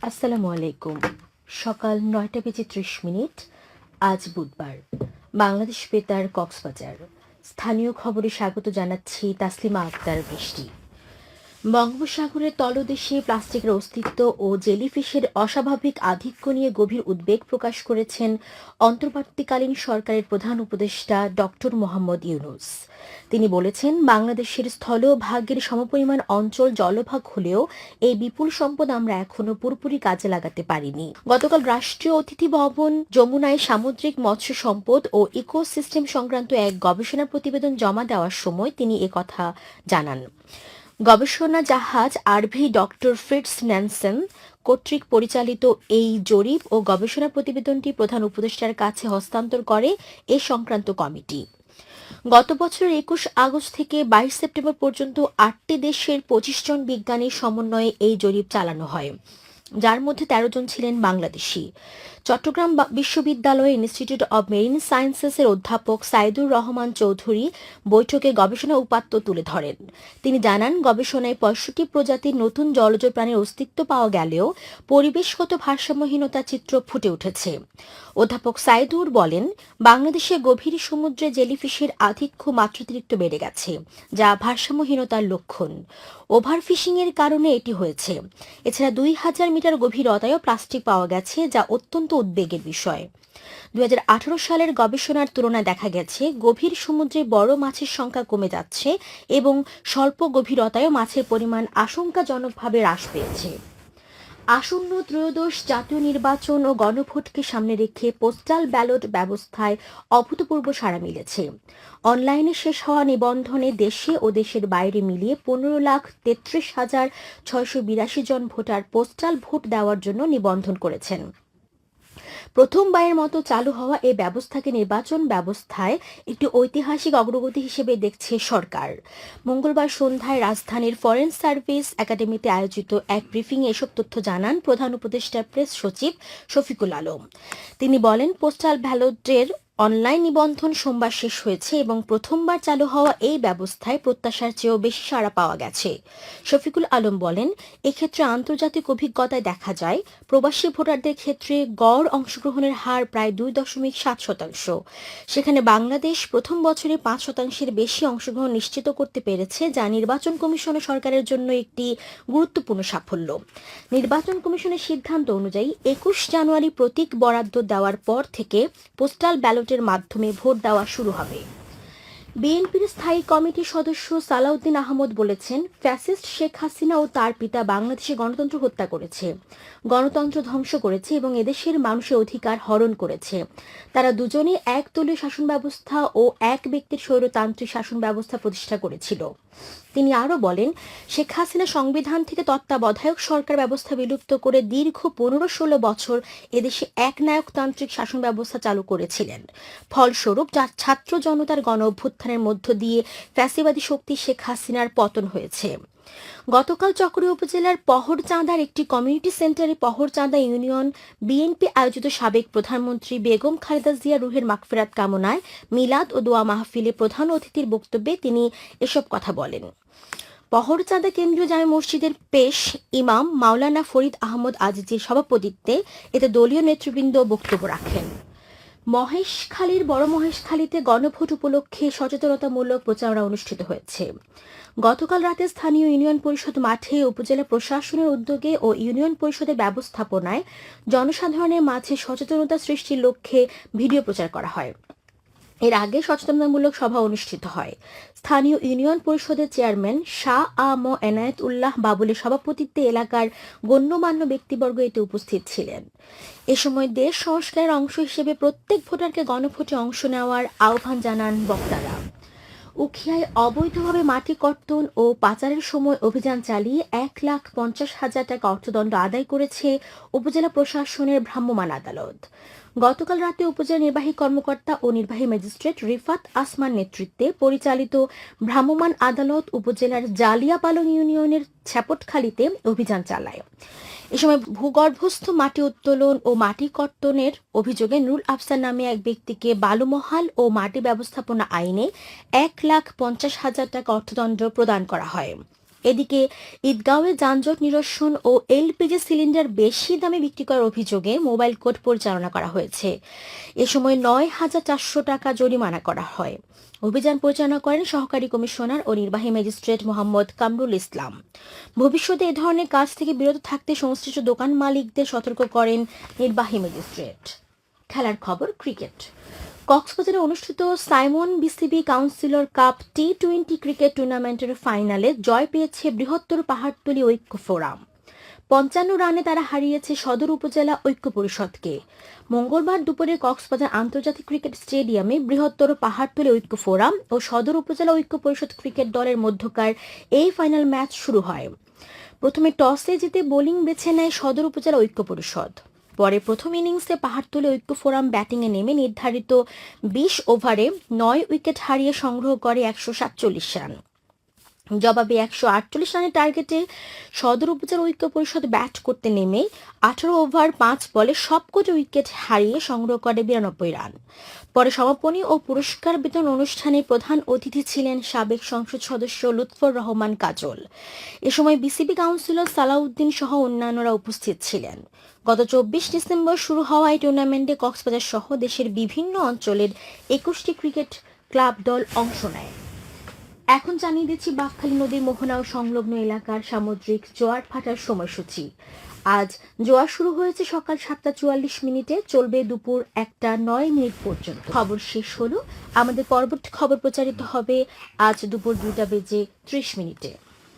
আসসালামু আলাইকুম। সকাল ৯টা বেজে ৩০ মিনিট। আজ বুধবার। বাংলাদেশ বেতার কক্সবাজার। স্থানীয় খবরে স্বাগত জানাচ্ছি তাসলিমা আক্তার বৃষ্টি। বঙ্গোপসাগরের তলদেশে প্লাস্টিকের অস্তিত্ব ও জেলিফিশের অস্বাভাবিক আধিক্য নিয়ে গভীর উদ্বেগ প্রকাশ করেছেন অন্তর্বর্তীকালীন সরকারের প্রধান উপদেষ্টা ডক্টর মোহাম্মদ ইউনূস। তিনি বলেছেন, বাংলাদেশের স্থলভাগের সমপরিমাণ অঞ্চল জলভাগ হলেও এই বিপুল সম্পদ আমরা এখনো পুরোপুরি কাজে লাগাতে পারিনি। গতকাল রাষ্ট্রীয় অতিথি ভবন যমুনায় সামুদ্রিক মৎস্য সম্পদ ও ইকোসিস্টেম সংক্রান্ত এক গবেষণা প্রতিবেদন জমা দেওয়ার সময় তিনি একথা জানান। গবেষণা জাহাজ আরভি ডক্টর ফ্রিটস ন্যানসেন কর্তৃক পরিচালিত এই জরিপ ও গবেষণা প্রতিবেদনটি প্রধান উপদেষ্টার কাছে হস্তান্তর করে এ সংক্রান্ত কমিটি। গত বছরের ২১ আগস্ট থেকে ২২ সেপ্টেম্বর পর্যন্ত ৮টি দেশের ২৫ জন বিজ্ঞানীর সমন্বয়ে এই জরিপ চালানো হয়, যার মধ্যে ১৩ জন ছিলেন বাংলাদেশি। চট্টগ্রাম বিশ্ববিদ্যালয়ের ইনস্টিটিউট অব মেরিন সায়েন্সেসের অধ্যাপক সাইদুর রহমান চৌধুরী বৈঠকে গবেষণা উপাত্ত তুলে ধরেন। তিনি জানান, গবেষণায় ৬৫ প্রজাতির নতুন জলজ প্রাণীর অস্তিত্ব পাওয়া গেলেও পরিবেশগত ভারসাম্যহীনতার চিত্র ফুটে উঠেছে। অধ্যাপক সাইদুর বলেন, বাংলাদেশে গভীর সমুদ্রে জেলিফিশের আধিক্য মাত্রাতিরিক্ত বেড়ে গেছে, যা ভারসাম্যহীনতার লক্ষণ। ওভারফিশিং এর কারণে এটি হয়েছে। এছাড়া ২,০০০ মিটার গভীরতায়ও প্লাস্টিক পাওয়া গেছে, যা অত্যন্ত উদ্বেগের বিষয়। ২০১৮ সালের গবেষণার তুলনায় দেখা গেছে, গভীর সমুদ্রে বড় মাছের সংখ্যা কমে যাচ্ছে এবং স্বল্প গভীরতায়ও মাছের পরিমাণ আশঙ্কাজনকভাবে হ্রাস পেয়েছে। আসন্ন ত্রয়োদশ জাতীয় নির্বাচন ও গণভোটকে সামনে রেখে পোস্টাল ব্যালট ব্যবস্থায় অভূতপূর্ব সাড়া মিলেছে। অনলাইনে শেষ হওয়া নিবন্ধনে দেশে ও দেশের বাইরে মিলিয়ে ১৫,৩৩,৬৮২ জন ভোটার পোস্টাল ভোট দেওয়ার জন্য নিবন্ধন করেছেন। প্রথমবারের মতো চালু হওয়া এই ব্যবস্থাকে নির্বাচন ব্যবস্থায় একটি ঐতিহাসিক অগ্রগতি হিসেবে দেখছে সরকার। মঙ্গলবার সন্ধ্যায় রাজধানীর ফরেন সার্ভিস একাডেমিতে আয়োজিত এক ব্রিফিংয়ে এসব তথ্য জানান প্রধান উপদেষ্টার প্রেস সচিব শফিকুল আলম। তিনি বলেন, পোস্টাল ব্যালটের অনলাইন নিবন্ধন সোমবার শেষ হয়েছে এবং প্রথমবার চালু হওয়া এই ব্যবস্থায় প্রত্যাশার চেয়েও বেশি সাড়া পাওয়া গেছে। শফিকুল আলম বলেন, এক্ষেত্রে আন্তর্জাতিক অভিজ্ঞতায় দেখা যায়, প্রবাসী ভোটারদের ক্ষেত্রে গড় অংশগ্রহণের হার প্রায় ২.৭%। সেখানে বাংলাদেশ প্রথম বছরে ৫%-এর বেশি অংশগ্রহণ নিশ্চিত করতে পেরেছে, যা নির্বাচন কমিশন ও সরকারের জন্য একটি গুরুত্বপূর্ণ সাফল্য। নির্বাচন কমিশনের সিদ্ধান্ত অনুযায়ী ২১ জানুয়ারি প্রতীক বরাদ্দ দেওয়ার পর থেকে পোস্টাল ব্যালটের মাধ্যমে ভোট দেওয়া শুরু হবে। বিএনপির স্থায়ী কমিটির সদস্য সালাউদ্দিন আহমদ বলেছেন, ফ্যাসিস্ট শেখ হাসিনা ও তার পিতা বাংলাদেশে গণতন্ত্র হত্যা করেছে, গণতন্ত্র ধ্বংস করেছে এবং এদেশের মানুষের অধিকার হরণ করেছে। তারা দুজনেই একদলীয় শাসন ব্যবস্থা ও এক ব্যক্তির স্বৈরতান্ত্রিক শাসন ব্যবস্থা প্রতিষ্ঠা করেছিল। তিনি আরও বলেন, শেখ হাসিনা সংবিধান থেকে তত্ত্বাবধায়ক সরকার ব্যবস্থা বিলুপ্ত করে দীর্ঘ ১৫-১৬ বছর এদেশে একনায়কতান্ত্রিক শাসন ব্যবস্থা চালু করেছিলেন। ফলস্বরূপ ছাত্র জনতার গণ অভ্যুত্থানের মধ্য দিয়ে ফ্যাসিবাদী শক্তি শেখ হাসিনার পতন হয়েছে। গতকাল চকরিয়া উপজেলার পহরচাঁদার একটি কমিউনিটি সেন্টারে পহরচাঁদা ইউনিয়ন বিএনপি আয়োজিত সাবেক প্রধানমন্ত্রী বেগম খালেদা জিয়া রুহের মাগফিরাত কামনায় মিলাদ ও দোয়া মাহফিলে প্রধান অতিথির বক্তব্যে তিনি এসব কথা বলেন। পহরচাঁদা কেন্দ্রীয় জামে মসজিদের পেশ ইমাম মাওলানা ফরিদ আহমদ আজিজের সভাপতিত্বে এতে দলীয় নেতৃবৃন্দ বক্তব্য রাখেন। মহেশখালীর বড় মহেশখালীতে গণভোট উপলক্ষে সচেতনতামূলক প্রচারণা অনুষ্ঠিত হয়েছে। গতকাল রাতে স্থানীয় ইউনিয়ন পরিষদ মাঠে উপজেলা প্রশাসনের উদ্যোগে ও ইউনিয়ন পরিষদের ব্যবস্থাপনায় জনসাধারণের মাঝে সচেতনতা সৃষ্টির লক্ষ্যে ভিডিও প্রচার করা হয়। এর আগে সচেতনতামূলক সভা অনুষ্ঠিত হয়। স্থানীয় ইউনিয়ন পরিষদের চেয়ারম্যান শাহ আ.ম. এনায়েত উল্লাহ বাবুলের সভাপতিত্বে এলাকার গণ্যমান্য ব্যক্তিবর্গ এতে উপস্থিত ছিলেন। এ সময় দেশ সংস্কারের অংশ হিসেবে প্রত্যেক ভোটারকে গণভোটে অংশ নেওয়ার আহ্বান জানান বক্তারা। উখিয়ায় অবৈধভাবে মাটি কর্তন ও পাচারের সময় অভিযান চালিয়ে ১,৫০,০০০ টাকা অর্থদণ্ড আদায় করেছে উপজেলা প্রশাসনের ভ্রাম্যমাণ আদালত। গতকাল রাতে উপজেলা নির্বাহী কর্মকর্তা ও নির্বাহী ম্যাজিস্ট্রেট রিফাত আসমান নেতৃত্বে পরিচালিত ভ্রাম্যমাণ আদালত উপজেলার জালিয়াপালং ইউনিয়নের ছ্যাপটখালীতে অভিযান চালায়। এ সময় ভূগর্ভস্থ মাটি উত্তোলন ও মাটি কর্তনের অভিযোগে নুরুল আফসার নামে এক ব্যক্তিকে বালুমহাল ও মাটি ব্যবস্থাপনা আইনে ১,৫০,০০০ টাকা অর্থদণ্ড প্রদান করা হয়। এদিকে ঈদগাঁওয়ে যানজট নিরসন ও এলপিজি সিলিন্ডার বেশি দামে বিক্রি করার অভিযোগে মোবাইল কোর্ট পরিচালনা করা হয়েছে। এ সময় ৯,৪০০ টাকা জরিমানা করা হয়। অভিযান পরিচালনা করেন সহকারী কমিশনার ও নির্বাহী ম্যাজিস্ট্রেট মোহাম্মদ কামরুল ইসলাম। ভবিষ্যতে এ ধরনের কাজ থেকে বিরত থাকতে সংশ্লিষ্ট দোকান মালিকদের সতর্ক করেন নির্বাহী ম্যাজিস্ট্রেট। খেলার খবর ক্রিকেট। কক্সবাজারে অনুষ্ঠিত সাইমন বিসিবি কাউন্সিলর কাপ টি-20 ক্রিকেট টুর্নামেন্টের ফাইনালে জয় পেয়েছে বৃহত্তর পাহাড়তলী ঐক্য ফোরাম। ৫৫ রানে তারা হারিয়েছে সদর উপজেলা ঐক্য পরিষদকে। মঙ্গলবার দুপুরে কক্সবাজার আন্তর্জাতিক ক্রিকেট স্টেডিয়ামে বৃহত্তর পাহাড়তলী ঐক্য ফোরাম ও সদর উপজেলা ঐক্য পরিষদ ক্রিকেট দলের মধ্যকার এই ফাইনাল ম্যাচ শুরু হয়। প্রথমে টসে জিতে বোলিং বেছে নেয় সদর উপজেলা ঐক্য পরিষদ। পরে প্রথম ইনিংসে পাহাড়তলী ঐক্য ফোরাম ব্যাটিংয়ে নেমে নির্ধারিত ২০ ওভারে ৯ উইকেট হারিয়ে সংগ্রহ করে ১৪৭ রান। জবাবে ১৪৮ রানের টার্গেটে সদর উপজেলা ঐক্য পরিষদ ব্যাট করতে নেমে ১৮ ওভার ৫ বলে সবকটি উইকেট হারিয়ে সংগ্রহ করে ৯২ রান। পরে সমাপনী ও পুরস্কার বিতরণ অনুষ্ঠানে প্রধান অতিথি ছিলেন সাবেক সংসদ সদস্য লুৎফর রহমান কাজল। এ সময় বিসিবি কাউন্সিলর সালাউদ্দিন সহ অন্যান্যরা উপস্থিত ছিলেন। গত ২৪ ডিসেম্বর শুরু হওয়া এই টুর্নামেন্টে কক্সবাজার সহ দেশের বিভিন্ন অঞ্চলের ২১টি ক্রিকেট ক্লাব দল অংশ নেয়। এখন জানিয়ে দিচ্ছি বাঁকখালী নদীর মোহনা ও সংলগ্ন এলাকার সামুদ্রিক জোয়ার ভাটার সময়সূচি। আজ জোয়ার শুরু হয়েছে সকাল ৭টা ৪৪ মিনিটে, চলবে দুপুর ১টা ৯ মিনিট পর্যন্ত। খবর শেষ হলো। আমাদের পরবর্তী খবর প্রচারিত হবে আজ দুপুর ২টা বেজে ৩০ মিনিটে।